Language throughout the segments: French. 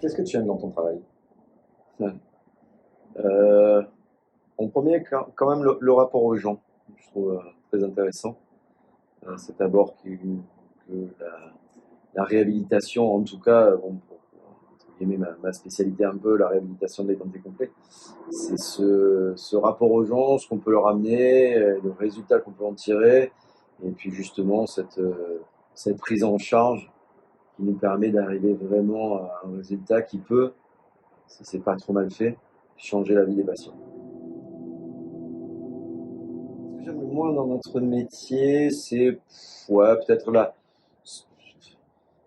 Qu'est-ce que tu aimes dans ton travail? Ouais. Euh, En premier, quand même, le rapport aux gens, je trouve très intéressant. C'est d'abord que la réhabilitation, en tout cas, bon, pour entre guillemets, ma spécialité un peu, la réhabilitation des dentés complets, c'est ce rapport aux gens, ce qu'on peut leur amener, le résultat qu'on peut en tirer, et puis justement cette prise en charge qui nous permet d'arriver vraiment à un résultat qui peut, si c'est pas trop mal fait, changer la vie des patients. Ce que j'aime le moins dans notre métier, c'est ouais, peut-être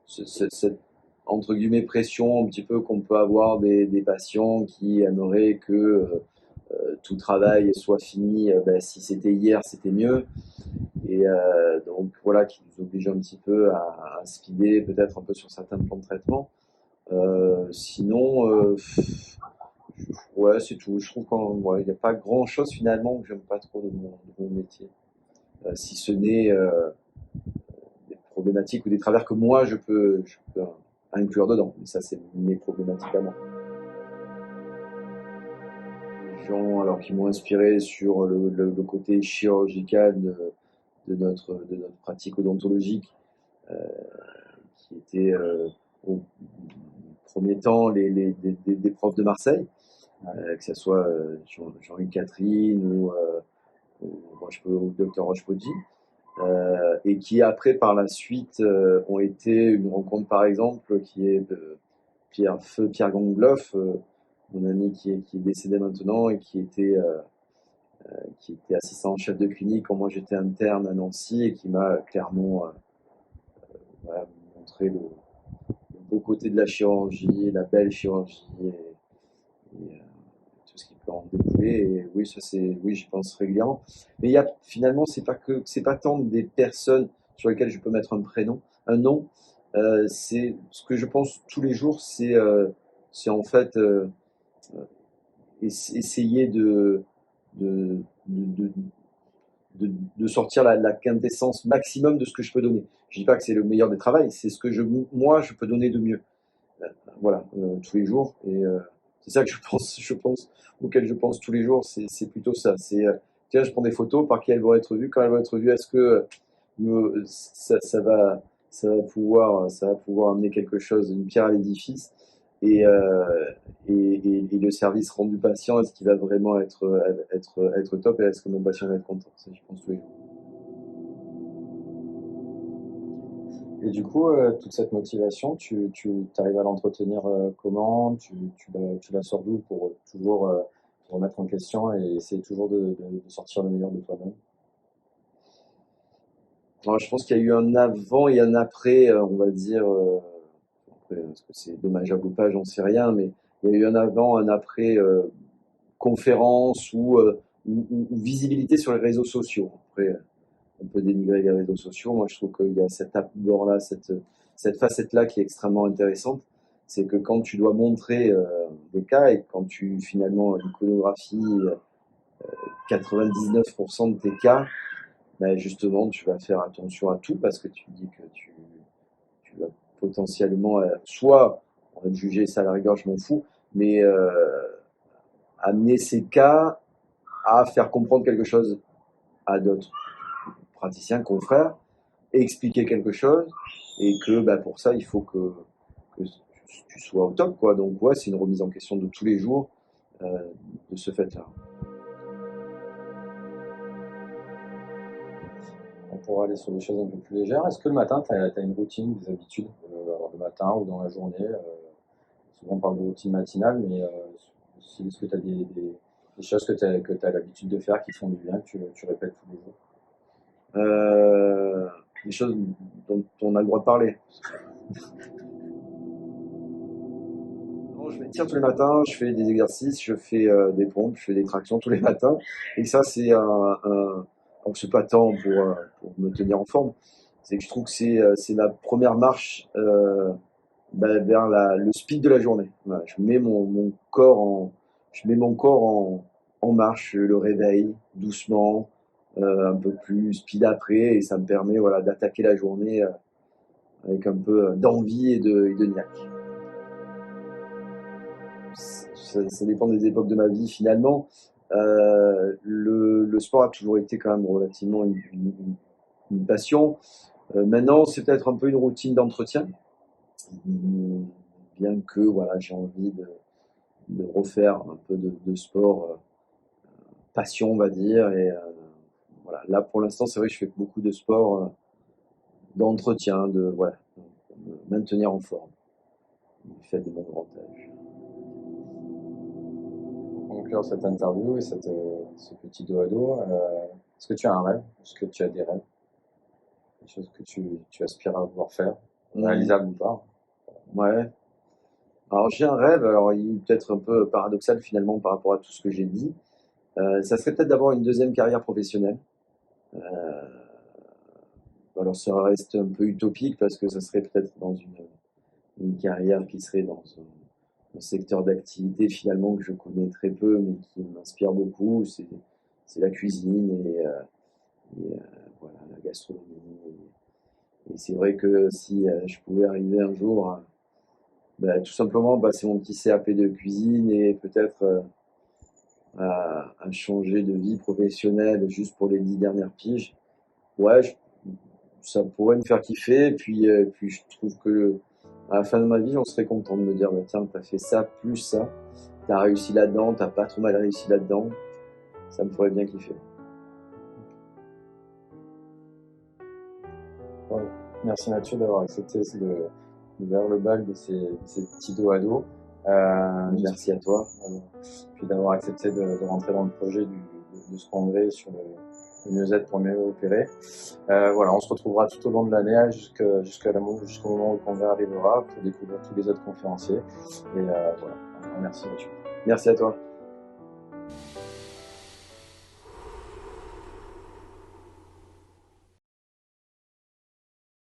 cette entre guillemets pression un petit peu qu'on peut avoir des patients qui aimeraient que tout travail soit fini. Ben, si c'était hier, c'était mieux. Et donc voilà, qui nous oblige un petit peu à speeder peut-être un peu sur certains plans de traitement. Sinon, ouais, c'est tout. Je trouve qu'il n'y a pas grand-chose finalement que j'aime pas trop de mon métier. Si ce n'est des problématiques ou des travers que moi je peux inclure dedans. Mais ça, c'est mes problématiques à moi. Les gens alors, qui m'ont inspiré sur le côté chirurgical de notre pratique odontologique, euh, qui était au premier temps des profs de Marseille, que ce soit Jean-Luc Catherine ou Dr Rochepodji. Et qui après par la suite ont été une rencontre par exemple qui est de Pierre Gangloff, mon ami qui est décédé maintenant et qui était assistant chef de clinique quand moi j'étais interne à Nancy et qui m'a clairement voilà, montré le beau côté de la chirurgie, la belle chirurgie et tout ce qui peut en découler. Et oui, ça c'est, oui, j'y pense régulièrement. Mais il y a finalement, c'est pas tant des personnes sur lesquelles je peux mettre un prénom, un nom. C'est ce que je pense tous les jours, c'est en fait essayer de, de, de sortir la quintessence maximum de ce que je peux donner. Je dis pas que c'est le meilleur des travails, c'est ce que moi je peux donner de mieux. Voilà, tous les jours. Et c'est ça que je pense, auquel je pense tous les jours, c'est plutôt ça. Tiens, je prends des photos, par qui elles vont être vues, quand elles vont être vues, est-ce que ça va pouvoir amener quelque chose, une pierre à l'édifice, et, et le service rendu patient, est-ce qu'il va vraiment être top, et est-ce que mon patient va être content? Ça, je pense tous les jours. Et du coup, toute cette motivation, tu arrives à l'entretenir comment? Tu la sors d'où pour toujours te remettre en question et essayer toujours de sortir le meilleur de toi-même? Alors, je pense qu'il y a eu un avant et un après, on va dire. Après, est-ce que c'est dommageable ou pas, j'en sais rien, mais il y a eu un avant, un après conférence ou visibilité sur les réseaux sociaux. Après, on peut dénigrer les réseaux sociaux. Moi, je trouve qu'il y a cet abord-là, cette facette-là qui est extrêmement intéressante. C'est que quand tu dois montrer des cas et quand tu finalement iconographies 99% de tes cas, ben justement, tu vas faire attention à tout parce que tu dis que tu vas potentiellement, soit, on va te juger, ça à la rigueur, je m'en fous, mais amener ces cas à faire comprendre quelque chose à d'autres praticiens, confrères, et expliquer quelque chose, et que bah, pour ça, il faut que tu sois au top, quoi. Donc, ouais, c'est une remise en question de tous les jours euh, de ce fait-là. On pourra aller sur des choses un peu plus légères. Est-ce que le matin, tu as une routine, des habitudes, alors le matin ou dans la journée souvent on parle de routine matinale, mais est-ce que tu as des choses que tu as l'habitude de faire qui te font du bien, que tu répètes tous les jours? Euh, des choses dont on a le droit de parler. Non, je m'étire tous les matins, je fais des exercices, je fais des pompes, je fais des tractions tous les matins. Et ça, alors c'est pas tant pour me tenir en forme, c'est que je trouve que c'est la première marche bah, vers le speed de la journée. Voilà, je mets mon corps en marche, je le réveille doucement, un peu plus speed après, et ça me permet voilà, d'attaquer la journée avec un peu d'envie et de niaque. ça dépend des époques de ma vie finalement. Le sport a toujours été quand même relativement une passion. Maintenant, c'est peut-être un peu une routine d'entretien, bien que voilà, j'ai envie de refaire un peu de sport passion, on va dire. Et voilà, là pour l'instant, c'est vrai que je fais beaucoup de sport d'entretien, voilà, de me maintenir en forme du fait de mon grand âge. Pour conclure cette interview et ce petit dos à dos, est-ce que tu as un rêve? Est-ce que tu as des rêves? Des choses que tu aspires à pouvoir faire, réalisables ou pas? Ouais. Alors j'ai un rêve, alors il est peut-être un peu paradoxal finalement par rapport à tout ce que j'ai dit. Ça serait peut-être d'avoir une deuxième carrière professionnelle. Alors ça reste un peu utopique parce que ça serait peut-être dans une carrière qui serait dans un secteur d'activité finalement que je connais très peu mais qui m'inspire beaucoup. C'est la cuisine et voilà, la gastronomie. Et c'est vrai que si je pouvais arriver un jour tout simplement passer mon petit CAP de cuisine et peut-être à changer de vie professionnelle juste pour les 10 dernières piges, ouais, ça pourrait me faire kiffer. Et puis je trouve que à la fin de ma vie, on serait content de me dire, bah, tiens, t'as fait ça, plus ça, t'as réussi là-dedans, t'as pas trop mal réussi là-dedans. Ça me ferait bien kiffer. Ouais. Merci Mathieu d'avoir accepté d'ouvrir le bal de ces petits dos à dos. Merci à toi. Puis d'avoir accepté de rentrer dans le projet de ce congrès sur le mieux-être pour mieux opérer. Voilà, on se retrouvera tout au long de l'année jusqu'au moment où le congrès arrivera pour découvrir tous les autres conférenciers. Et voilà, merci Mathieu. Merci à toi.